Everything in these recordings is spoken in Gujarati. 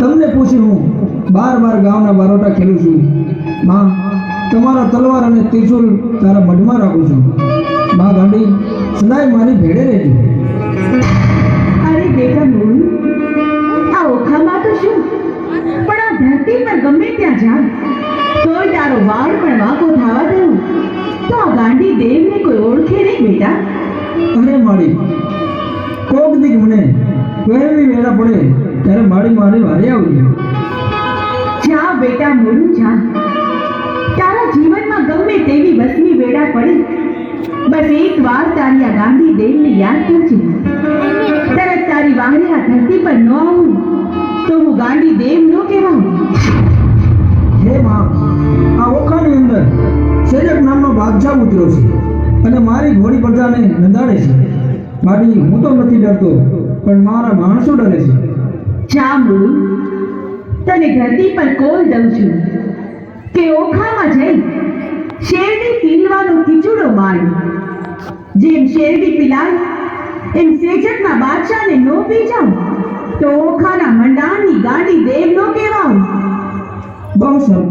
તમને પૂછી હું બાર ગામના બારોટા ખેલું છું માં, તમારા તલવાર અને ત્રિશુલ તારા મઢમાં રાખું છું માં. ગાંડી સદાય મારી ભેડે રહેજો. અરે બેટા મોનુ, આ ઓખામાં તો શું, પણ આ ધરતી પર ગમે ત્યાં જા તોય તારો વાળ પણ વાંકો થવા દઉં તો આ ગાંડી દેવને કોઈ ઓળખે નહીં બેટા. અરે માડી, કોક દીક મને કહેવી વેળા પડે ત્યારે મારી વારે આવજો. જા બેટા મોનુ, જા. તારા જીવનમાં ગમે તેવી વસમી વેળા પડે, બસ એક વાર તારી આ ગાંધી દેવને યાદ કરજે. તરત તારી વાહે આ ધરતી પર ન આવું તો હું ગાંધી દેવ ન કહેવાઉં. હે માં, આ ઓખાની અંદર સેજક નામનો બાદશાહ ઉતર્યો છે અને મારી ઘોડી પ્રજાને નંદાડે છે. માડી, હું તો નથી ડરતો, પણ મારા માણસો ડરે છે. જા મોનુ, તને ધરતી પર કોલ દઉં છું કે ઓખામાં જઈ શેરડી પીલવાનો ખીચુડો માંડ. જેમ શેરડી પીલાય એમ સેજકના બાદશાહને નો પી જાઉં તો ઓખાના મંડાણની ગાંડી દેવ નો કહેવાઉં. બહુ સરસ.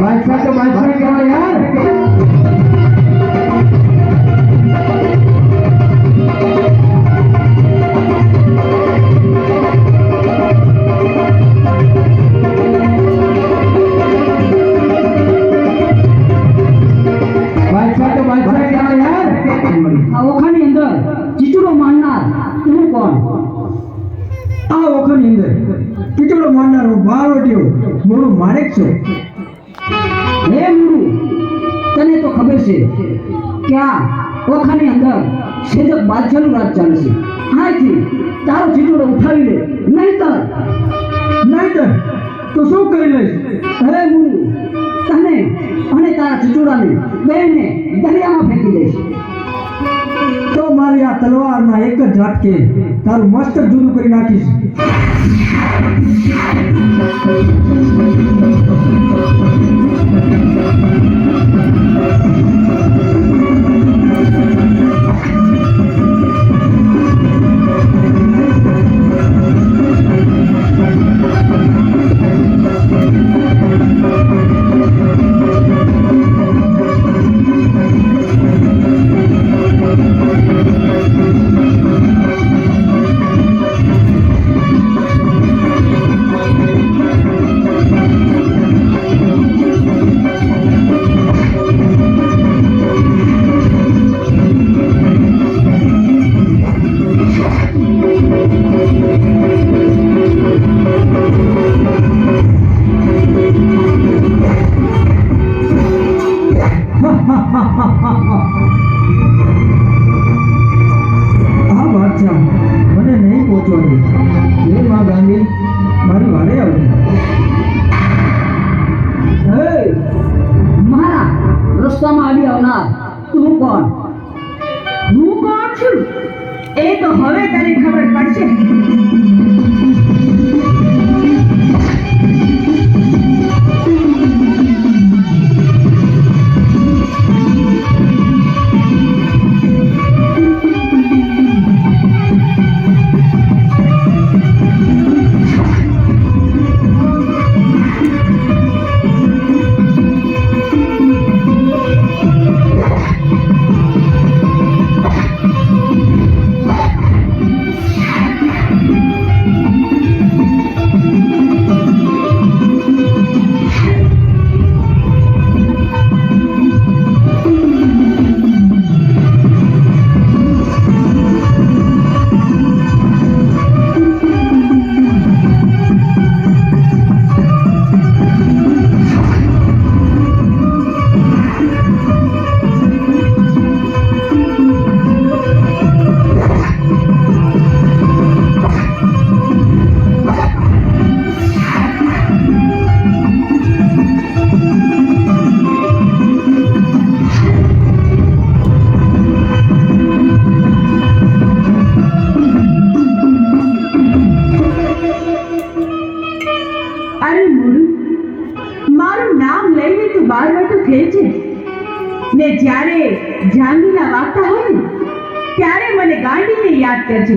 બાદશાહ તો બાદશાહ કહેવાય યાર. આ ઓખાની અંદર ચીચુડો મારનાર તું કોણ? આ ઓખાની અંદર કીચડો મારનારો બારોટિયો મોડો માણેક છો. હે મુરુ, તને તો ખબર છે કે આ ઓખાની અંદર સેજક બાદશાહનું રાજ ચાલે છે. હાથી તારો ચીચુડો ઉઠાવી લે, નહીંતર તો શું કરી લઈશ? અરે મુરુ, તને અને તારા ચીચુડાને બેને દરિયામાં ફેંકી દઈશ. તો મારી આ તલવારના એક જ ઝાટકે તારું મસ્તક જુદું કરી નાખીશ. આ બાદશાહ મને નહીં પહોંચવા દે. હે માં ગાંધી, મારી વારે આવજે. હે મારા રસ્તામાં આવી આવનાર તું કોણ? હું કોણ છું એ તો હવે તને ખબર પડશે. અરે મુરુ, મારું નામ લઈને તું બારવટું ખેંચે ને જ્યારે જાંગીલા વાગતા હોય ને ત્યારે મને ગાંડીને યાદ કરજે.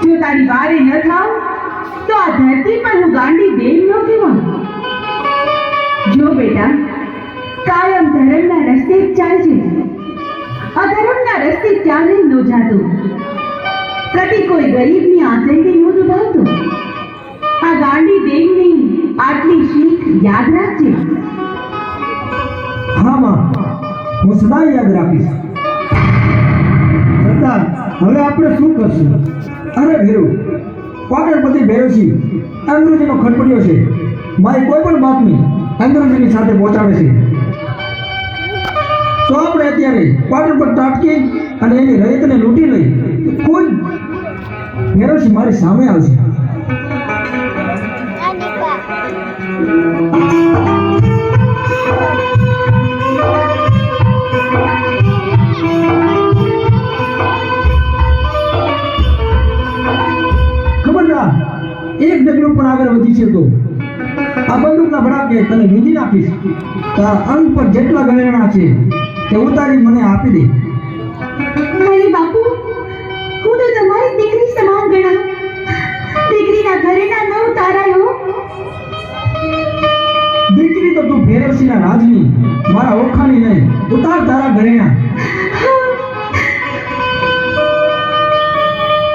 જો તારી વારે ન થાવ તો આ ધરતી પર હું ગાંડી દેવ ન કહેવાઉં. જો બેટા, કાયમ ધર્મના રસ્તે જ ચાલજે, અધર્મના રસ્તે ક્યારેય ન જાતો. કદી કોઈ ગરીબની આતંકી ન દુભાવતો. આ ગાંડી દેવની આટલી શીખ યાદ રાખજે. હા માં, હું સદા યાદ રાખીશ. સરદાર, હવે આપણે શું કરશું? અરે ભેરુ, પાટણપતિ ભેરુજી અંગ્રેજીનો ખટપટીયો છે. મારી કોઈ પણ બાતમી અંગ્રેજીની સાથે પહોંચાડે છે. તો આપણે અત્યારે પાટણ પર તાટકી અને એની રયતને લૂંટી લઈ ખુદ ભેરુજી મારી સામે આવશે. ખબરદાર, એક ડગલું પણ આગળ વધી છે તો આ બંદૂકના ભડાકે તને વીંધી નાખીશ. તારા અંગ પર જેટલા ગણેણા છે તે ઉતારી મને આપી દે. અરે બાપુ, હું તો તમારી દીકરી સમાન ગણા. દીકરીના ઘરેણા ન ઉતારાયો. દીકરી તો તું ભેરવસિંહના રાજની, મારા ઓળખાની નહીં. ઉતાર તારા ઘરેણા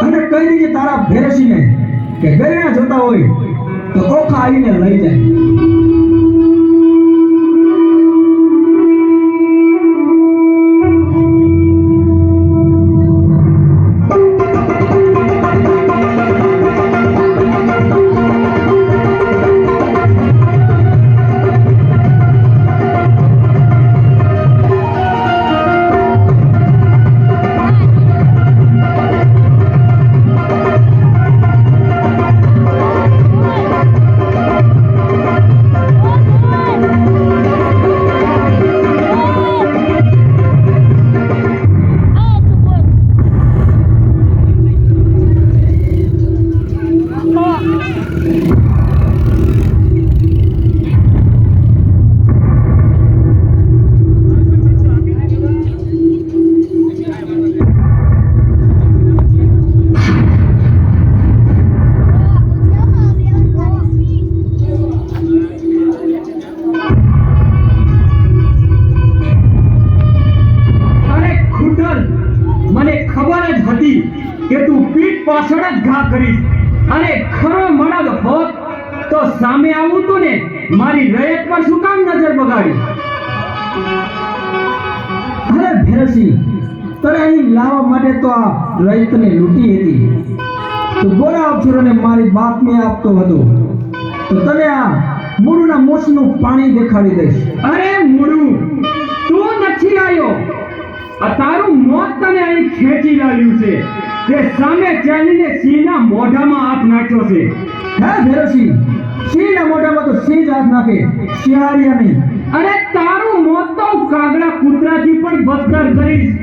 અને કહી દેજે તારા ભેરવસિંહને કે ઘરેણા જોતા હોય તો ઓખા આવીને લઈ જાય. કે તું પીઠ પાછળ જ ઘા કરીશ અને ખરો મનદ હોત તો સામે આવું તું ને મારી રયત પર શું કામ નજર બગાડી? અરે ભેરસિંહ, તને અહીં લાવવા માટે તો આ રયતને લૂંટી હતી. તો ગોરા અક્ષરોને મારી બાતમી આપતો હતો તો તને આ મૂળના મોસનું પાણી દેખાડી દઈશ. અરે મૂળું, તું નથી આવ્યો. આ તારું મોત તને અહીં ખેંચી લાવ્યું છે. તે સામે ચાલીને સિંહના મોઢામાં હાથ નાખ્યો છે. હે ભેરસિંહ, સિંહના મોઢામાં તો સિંહ જ હાથ નાખે, શિયાળિયા નહીં. અરે તારું મોત તો કાગડા કૂતરાથી પણ બદતર કરીશ.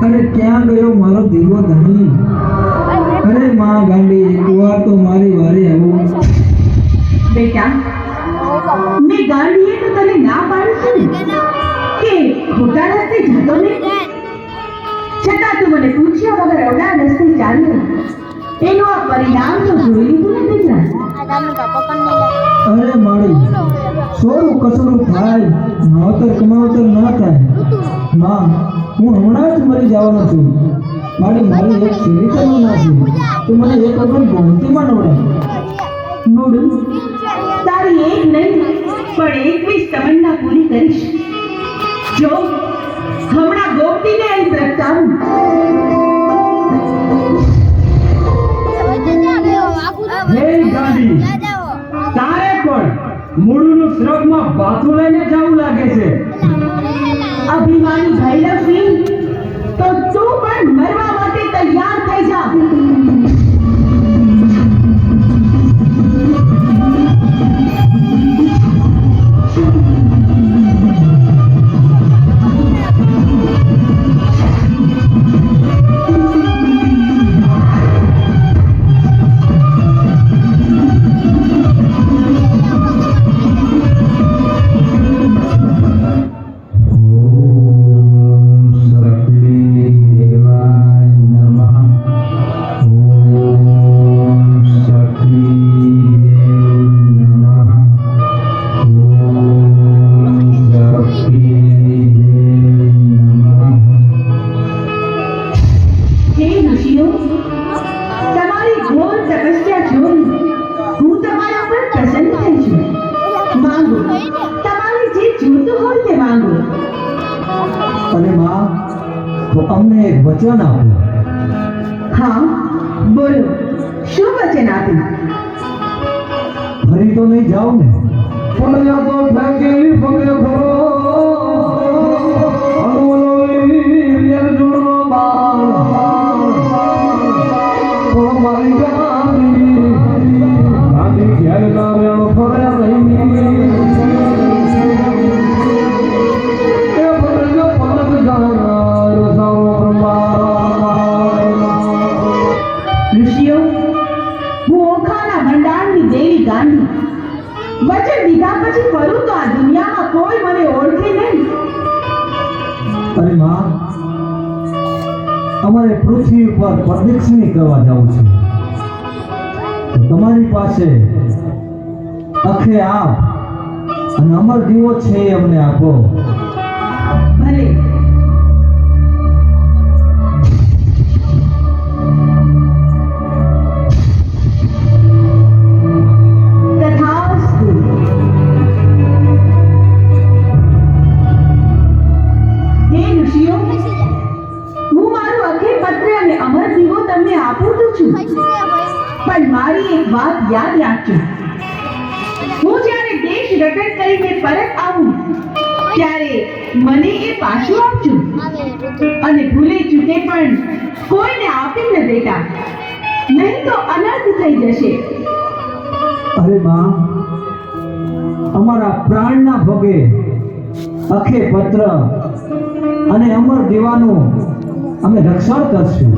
અરે ક્યાં ગયો મારો દીવો ધણી? અરે માં ગાંડી, કુવાર તો મારી વારી આવું. બેટા, મેં ગાંડીએ તો તને ના પાડી છે કે ખોટા રસ્તે જતો નહીં. છતાં તું મને પૂછ્યા વગર અવડા રસ્તે ચાલ્યો. એનું આ પરિણામ તો જોઈ લીધું ને દીકરા. અરે માળી સોરું કસરું થાય માવતર કમાવતર ન થાય માં હું હમણાં જ મરી જવાનો છું મારી મારી એક સેવી કરવું ના છે તો મને એક વખત ગોમતીમાં નવડાય મોડુ તારી એક નહીં પણ 21 તમન્ના પૂરી કરીશ. જો હમણાં ગોપતીને અહીં પ્રગટાવું. હે ગાંધી તારે પણ મૂળનું શ્રગમાં બાથું લઈને જવું લાગે છે. અભિમાની ભૈરવસિંહ, તો તું પણ મરવા માટે તૈયાર થઈ જા. હે ઋષિઓ, તમારી ઘોર તપસ્યા જોઈ હું તમારા પર પ્રસન્ન થઈ છું. માંગો, તમારે જે જોતું હોય તે માંગો. અને માં તો અમને એક વચન આપો હા, બોલો, શું વચન આપ્યું? ફરી તો નહીં જાઓ ને ફળિયા તો ફેંકેલી ફગે ફરો અનવલોઈ રિયલ જોડનો બાળ મારી ગાંધી ગાંધી ઘેર ગાવ્યાનો ફળ્યા નહીં એ ફળિયો પલક જાનાર સાવો ઋષિઓ, હું ઓખાના ભંડારની દેવી ગાંધી વચન દીધા પછી ફરું તો આ દુનિયામાં કોઈ મને ઓળખે નહીં. અરે માં અમારે પૃથ્વી ઉપર પ્રદક્ષિણી કરવા જવું છે તો તમારી પાસે અખે આપ અને અમર દીવો છે એ અમને આપો. ભલે. તથાસ્તુ. હે ઋષિઓ, હું મારું અખે પત્ર અને અમર દીવો તમને આપું તો છું, પણ મારી એક વાત યાદ રાખજો. હું જ્યારે દેશ રટણ કરીને પરત આવું ત્યારે મને એ પાછું આપજો અને ભૂલે ચૂકે પણ કોઈને આપી ન દેતા, નહીં તો અનર્થ થઈ જશે. અરે માં અમારા પ્રાણના ભોગે અખે પત્ર અને અમર દીવાનું અમે રક્ષણ કરશું.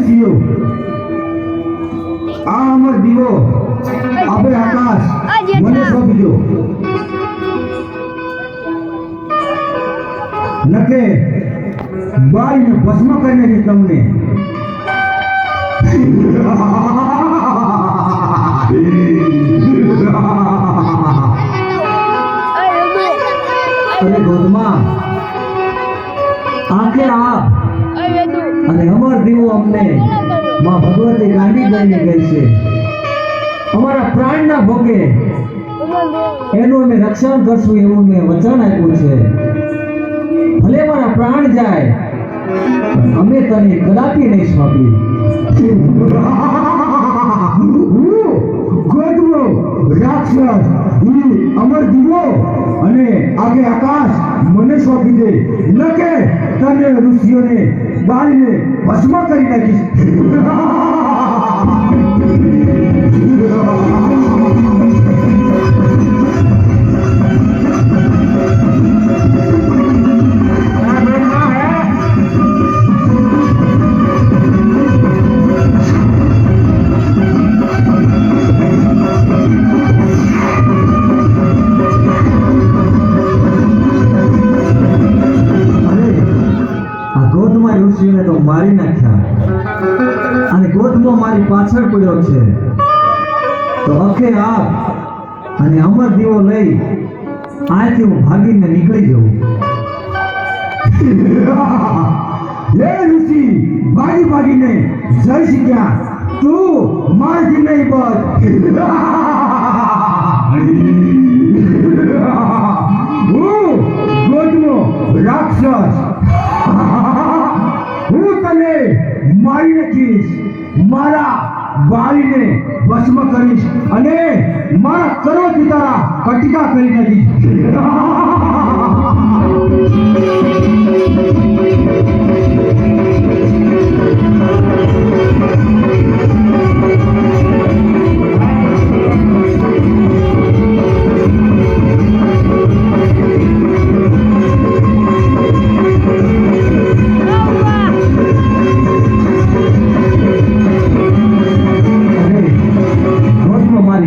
ઋષિઓ, આ અમર દીવો આપણે આકાશ મને સોંપી દો, નકે બાળીને ભસ્મ કરી નાખીશ તમને. અરે ગોધમા, આંખે આપ અને અમર દીવો અમને માં ભગવતી ગાંડી દઈને ગઈ છે. અમારા પ્રાણના ભોગે એનું અમે રક્ષણ કરશું એવું મેં વચન આપ્યું છે. ભલે મારા પ્રાણ જાય અમે તને કદાપી નહીં સોંપી. ગોધમો રાક્ષસ અમર દીવો અને આગે આકાશ મને સોંપી દે, નકે તને ઋષિઓને બાળીને ભસ્મ કરી નાખીશ. ઋષિને તો મારી નાખ્યા અને ગોધમો મારી પાછળ પડ્યો છે. તો અખે આપ અને અમર દીવો લઈ આથી હું ભાગીને નીકળી જઉં. એ ઋષિ ભાગીને જઈ શક્યા, તું મારથી નહીં બચ. હું ગોધમો રાક્ષસ, હું તને મારી નાખીશ, મારા બાળીને ભસ્મ કરીશ અને મારા કરોડથી તારા કટકા કરી નાખીશ.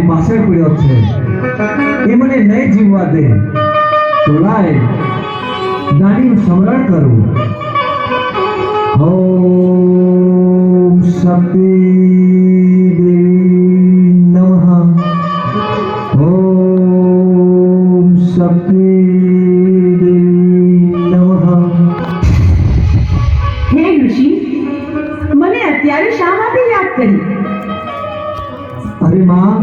પાછળ પડ્યો છે, એ મને નહીં જીવવા દે. તો લાય ગાડીનું સ્મરણ કરું. ઓમ શક્તિ દેવી નમઃ, ઓમ શક્તિ દેવી નમઃ. હે ઋષિ, મને અત્યારે શા માટે યાદ કરી? અરે માં,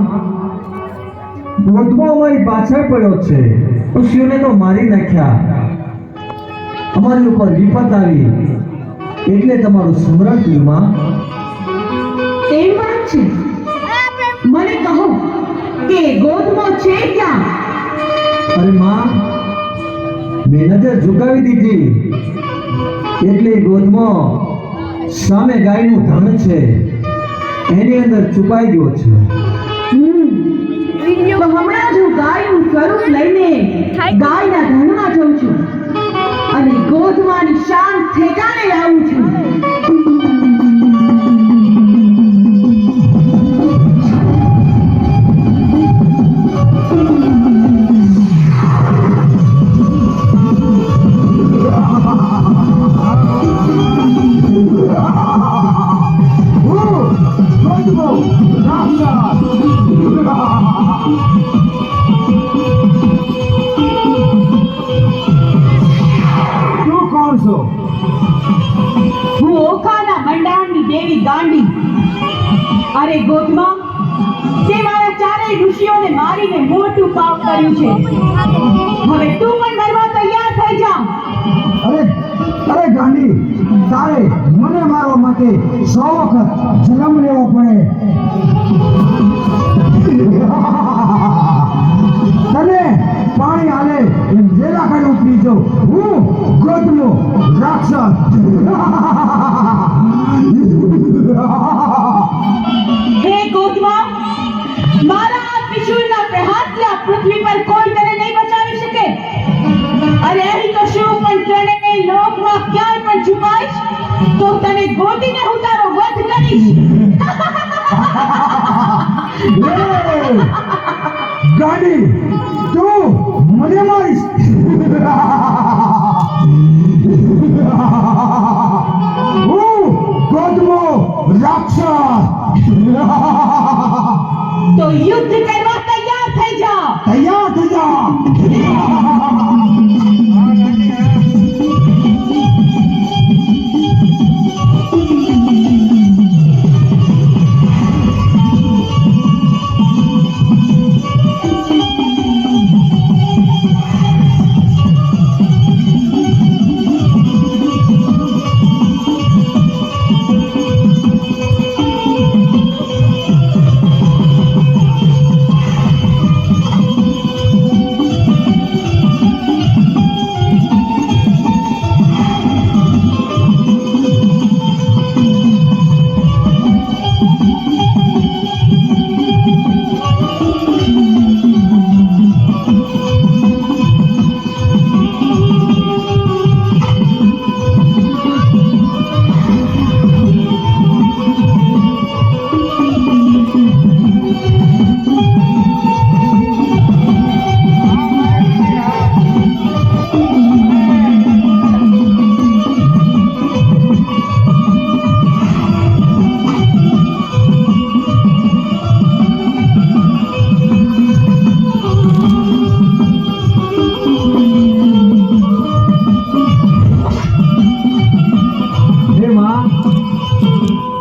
ગોધમો અમારી પાછળ પડ્યો છે. ઋષિઓને તો મારી નાખ્યા, અમારી ઉપર વિપત આવી એટલે તમારું સ્મરણ થયું. માં, એ વાત છે, મને કહો કે ગોધમો છે ક્યાં? અરે માં, મેં નજર ઝુકાવી દીધી એટલે ગોધમો સામે ગાયનું ધણ છે એની અંદર છુપાઈ ગયો છે. તો હમણાં જ હું ગાયનું સ્વરૂપ લઈને ગાયના ધનમાં જઉં છું અને ગોધમાની શાન ઠેકાણે લાવું છું. હું ઓખાના મંડાણની દેવી ગાંડી. અરે ગોધમા, તે મારા ચારેય ઋષિઓને મારીને મોટું પાપ કર્યું છે. હવે તું પણ મરવા તૈયાર થઈ જા. અરે ગાંડી, તારે મને મારવા માટે 100 વખત જન્મ લેવો પડે. તને પાણી આલે એમ વેલા ખાને ઉતરી જાઉં. હું ગોધમો રાક્ષસ. હે ગોધમા, મારા આ ત્રિશૂળના પ્રહારથી આ પૃથ્વી પર કોઈ તને નહીં બચાવી શકે. અરે અહીં તો શું, પણ તને લોકમાં ક્યાંય પણ છુપાઈશ તો તને ગોતીને હું તારો વધ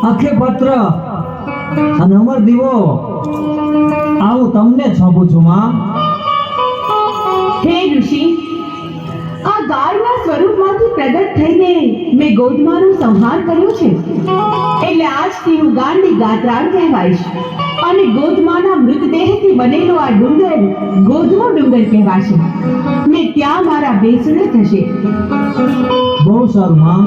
આખે પત્ર અને અમર દીવો આવું તમને છોપું છું માં. હે ઋષિ, આ ગાયના સ્વરૂપમાંથી પ્રગટ થઈને મેં ગોધમાનો સંહાર કર્યો છે, એટલે આજથી હું ગાંડી ગાત્રાળ કહેવાઈશ અને ગોધમાના મૃતદેહથી બનેલો આ ડુંગર ગોધમો ડુંગર કહેવાશે ને ત્યાં મારા બેસણો થશે. બહુ સારું માં.